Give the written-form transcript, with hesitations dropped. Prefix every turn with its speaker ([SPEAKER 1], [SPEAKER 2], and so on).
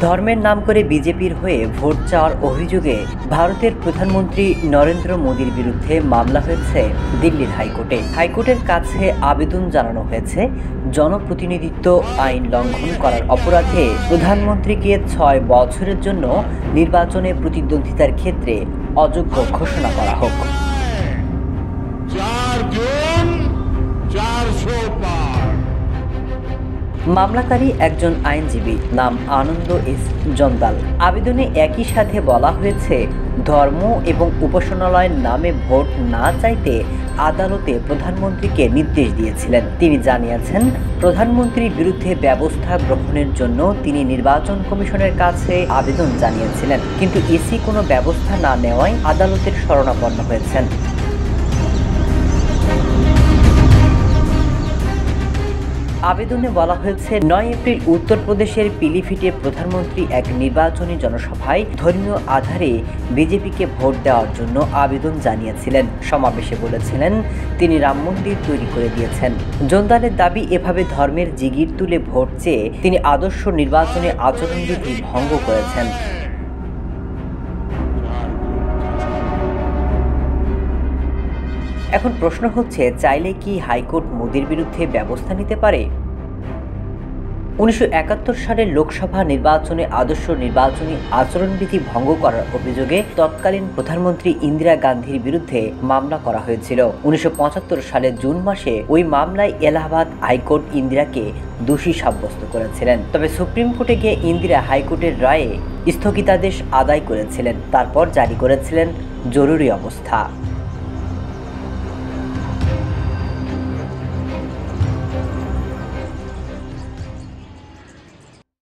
[SPEAKER 1] ধর্মের নাম করে বিজেপির হয়ে ভোট চাওয়ার অভিযোগে ভারতের প্রধানমন্ত্রী নরেন্দ্র মোদীর বিরুদ্ধে মামলা হয়েছে দিল্লির হাইকোর্টে। হাইকোর্টের কাছে আবেদন জানানো হয়েছে জনপ্রতিনিধিত্ব আইন লঙ্ঘন করার অপরাধে প্রধানমন্ত্রীকে ৬ বছরের জন্য নির্বাচনে প্রতিদ্বন্দ্বিতার ক্ষেত্রে অযোগ্য ঘোষণা করা হোক। মামলাকারী একজন আইনজীবী, নাম আনন্দ এস জন্দাল। আবেদনে একই সাথে বলা হয়েছে, ধর্ম এবং উপাসনালয়ের নামে ভোট না চাইতে আদালতে প্রধানমন্ত্রীকে নির্দেশ দিয়েছিলেন। তিনি জানিয়েছেন, প্রধানমন্ত্রীর বিরুদ্ধে ব্যবস্থা গ্রহণের জন্য তিনি নির্বাচন কমিশনের কাছে আবেদন জানিয়েছিলেন, কিন্তু ইসি কোনো ব্যবস্থা না নেওয়ায় আদালতের শরণাপন্ন হয়েছেন। আবেদনে বলা হয়েছে, ৯ এপ্রিল উত্তরপ্রদেশের পিলিভিটে প্রধানমন্ত্রী এক নির্বাচনী জনসভায় ধর্মীয় আধারে বিজেপিকে ভোট দেওয়ার জন্য আবেদন জানিয়েছিলেন। সমাবেশে বলেছিলেন তিনি রাম মন্দির তৈরি করে দিয়েছেন। জন্দালের দাবি, এভাবে ধর্মের জিগির তুলে ভোট চেয়ে তিনি আদর্শ নির্বাচনী আচরণবিধি ভঙ্গ করেছেন। এখন প্রশ্ন হচ্ছে, চাইলে কি হাইকোর্ট মোদির বিরুদ্ধে ব্যবস্থা নিতে পারে? ১৯৭১ সালের লোকসভা নির্বাচনে আদর্শ নির্বাচনী আচরণবিধি ভঙ্গ করার অভিযোগে তৎকালীন প্রধানমন্ত্রী ইন্দিরা গান্ধীর বিরুদ্ধে মামলা করা হয়েছিল। ১৯৭৫ সালের জুন মাসে ওই মামলায় এলাহাবাদ হাইকোর্ট ইন্দিরাকে দোষী সাব্যস্ত করেছিলেন। তবে সুপ্রিম কোর্টে গিয়ে ইন্দিরা হাইকোর্টের রায়ে স্থগিতাদেশ আদায় করেছিলেন, তারপর জারি করেছিলেন জরুরি অবস্থা।